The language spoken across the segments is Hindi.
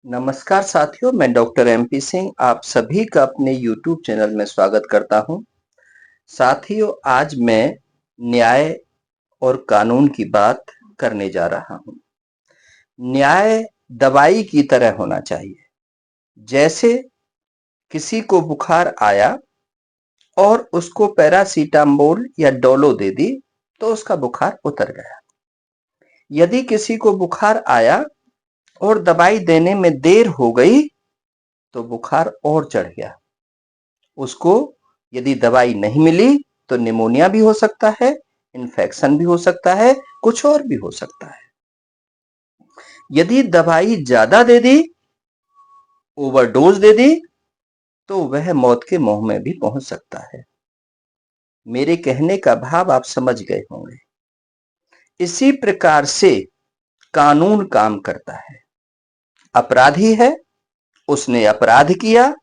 नमस्कार साथियों, मैं डॉक्टर एमपी सिंह आप सभी का अपने YouTube चैनल में स्वागत करता हूं। साथियों, आज मैं न्याय और कानून की बात करने जा रहा हूं। न्याय दवाई की तरह होना चाहिए। जैसे किसी को बुखार आया और उसको पैरासीटामोल या डोलो दे दी तो उसका बुखार उतर गया। यदि किसी को बुखार आया और दवाई देने में देर हो गई तो बुखार और चढ़ गया। उसको यदि दवाई नहीं मिली तो निमोनिया भी हो सकता है, इन्फेक्शन भी हो सकता है, कुछ और भी हो सकता है। यदि दवाई ज्यादा दे दी, ओवरडोज दे दी, तो वह मौत के मुंह में भी पहुंच सकता है। मेरे कहने का भाव आप समझ गए होंगे। इसी प्रकार से कानून काम करता है। अपराधी है, उसने अपराध किया,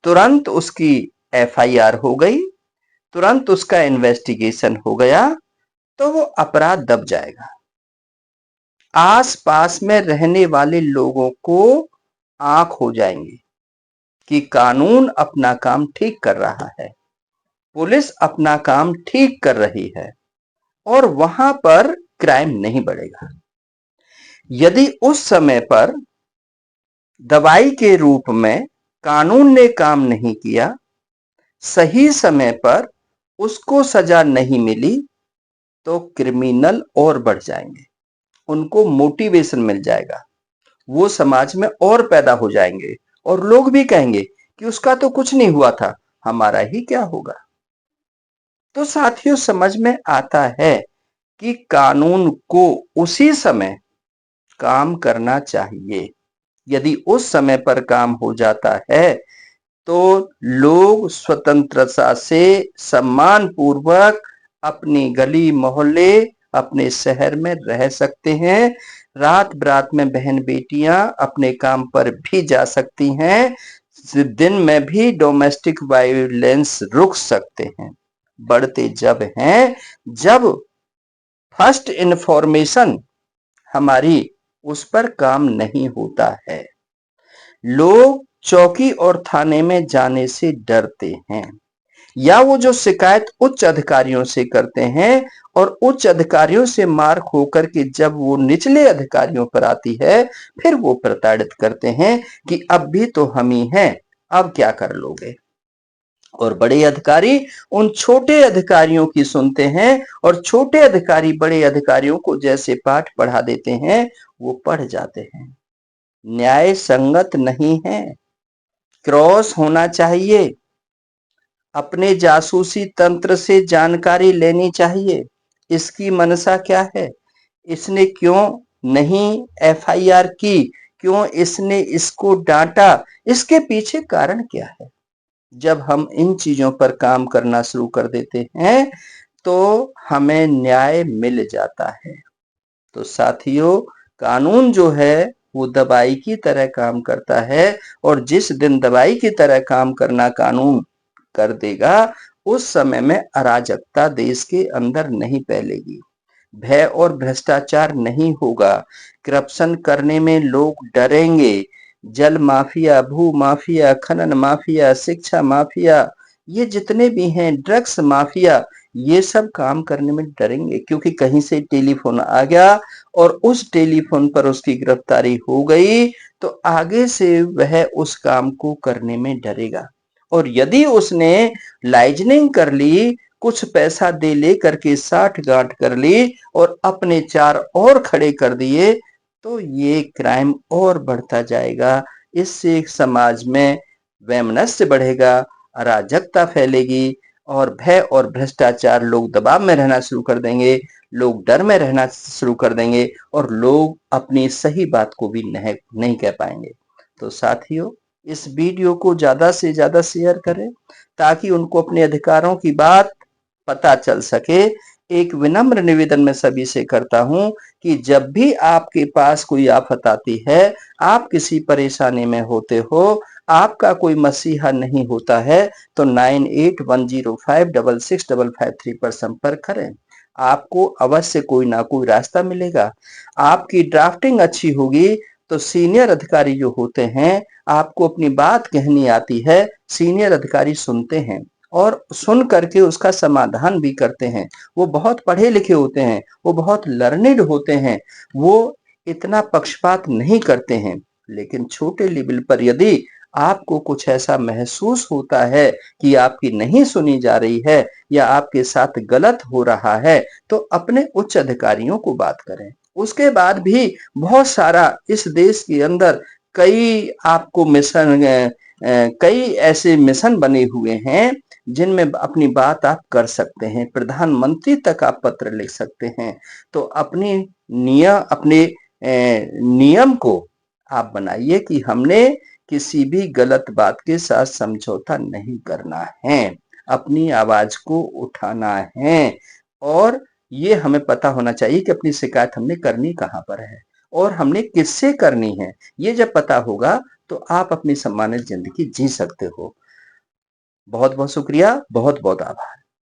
तुरंत उसकी एफआईआर हो गई, तुरंत उसका इन्वेस्टिगेशन हो गया तो वो अपराध दब जाएगा। आस पास में रहने वाले लोगों को आंख हो जाएंगी कि कानून अपना काम ठीक कर रहा है, पुलिस अपना काम ठीक कर रही है और वहां पर क्राइम नहीं बढ़ेगा। यदि उस समय पर दवाई के रूप में कानून ने काम नहीं किया, सही समय पर उसको सजा नहीं मिली, तो क्रिमिनल और बढ़ जाएंगे, उनको मोटिवेशन मिल जाएगा, वो समाज में और पैदा हो जाएंगे और लोग भी कहेंगे कि उसका तो कुछ नहीं हुआ था, हमारा ही क्या होगा। तो साथियों, समझ में आता है कि कानून को उसी समय काम करना चाहिए। यदि उस समय पर काम हो जाता है तो लोग स्वतंत्रता से सम्मान पूर्वक अपनी गली मोहल्ले अपने शहर में रह सकते हैं। रात बरात में बहन बेटियां अपने काम पर भी जा सकती हैं। दिन में भी डोमेस्टिक वायलेंस रुक सकते हैं। बढ़ते जब हैं जब फर्स्ट इंफॉर्मेशन हमारी उस पर काम नहीं होता है। लोग चौकी और थाने में जाने से डरते हैं, या वो जो शिकायत उच्च अधिकारियों से करते हैं और उच्च अधिकारियों से मार होकर के जब वो निचले अधिकारियों पर आती है, फिर वो प्रताड़ित करते हैं कि अब भी तो हम ही हैं, अब क्या कर लोगे। और बड़े अधिकारी उन छोटे अधिकारियों की सुनते हैं और छोटे अधिकारी बड़े अधिकारियों को जैसे पाठ पढ़ा देते हैं वो पढ़ जाते हैं। न्याय संगत नहीं है, क्रॉस होना चाहिए। अपने जासूसी तंत्र से जानकारी लेनी चाहिए। इसकी मनसा क्या है, इसने क्यों नहीं एफआईआर की, क्यों इसने इसको डांटा, इसके पीछे कारण क्या है। जब हम इन चीजों पर काम करना शुरू कर देते हैं तो हमें न्याय मिल जाता है। तो साथियों, कानून जो है वो दवाई की तरह काम करता है और जिस दिन दवाई की तरह काम करना कानून कर देगा, उस समय में अराजकता देश के अंदर नहीं फैलेगी, भय और भ्रष्टाचार नहीं होगा, करप्शन करने में लोग डरेंगे। जल माफिया, भू माफिया, खनन माफिया, शिक्षा माफिया, ये जितने भी हैं, ड्रग्स माफिया, ये सब काम करने में डरेंगे क्योंकि कहीं से टेलीफोन आ गया और उस टेलीफोन पर उसकी गिरफ्तारी हो गई तो आगे से वह उस काम को करने में डरेगा। और यदि उसने लाइजनिंग कर ली, कुछ पैसा दे ले करके साठ गांठ कर ली और अपने चार और खड़े कर दिए, तो ये क्राइम और बढ़ता जाएगा। इससे समाज में वैमनस्य बढ़ेगा, अराजकता फैलेगी और भय और भ्रष्टाचार, लोग दबाव में रहना शुरू कर देंगे, लोग डर में रहना शुरू कर देंगे और लोग अपनी सही बात को भी नहीं कह पाएंगे। तो साथियों, इस वीडियो को ज्यादा से ज्यादा शेयर करें ताकि उनको अपने अधिकारों की बात पता चल सके। एक विनम्र निवेदन मैं सभी से करता हूं कि जब भी आपके पास कोई आफत आती है, आप किसी परेशानी में होते हो, आपका कोई मसीहा नहीं होता है, तो 9810566553 पर संपर्क करें। आपको अवश्य कोई ना कोई रास्ता मिलेगा। आपकी ड्राफ्टिंग अच्छी होगी तो सीनियर अधिकारी जो होते हैं, आपको अपनी बात कहनी आती है, सीनियर अधिकारी सुनते हैं और सुन करके उसका समाधान भी करते हैं। वो बहुत पढ़े लिखे होते हैं, वो बहुत लर्निड होते हैं, वो इतना पक्षपात नहीं करते हैं। लेकिन छोटे लेवल पर यदि आपको कुछ ऐसा महसूस होता है कि आपकी नहीं सुनी जा रही है या आपके साथ गलत हो रहा है, तो अपने उच्च अधिकारियों को बात करें। उसके बाद भी बहुत सारा इस देश के अंदर कई आपको कई ऐसे मिशन बने हुए हैं जिनमें अपनी बात आप कर सकते हैं। प्रधानमंत्री तक आप पत्र लिख सकते हैं। तो अपने नियम को आप बनाइए कि हमने किसी भी गलत बात के साथ समझौता नहीं करना है, अपनी आवाज को उठाना है और ये हमें पता होना चाहिए कि अपनी शिकायत हमने करनी कहाँ पर है और हमने किससे करनी है। ये जब पता होगा तो आप अपनी सम्मानित जिंदगी जी सकते हो। बहुत बहुत शुक्रिया, बहुत बहुत आभार।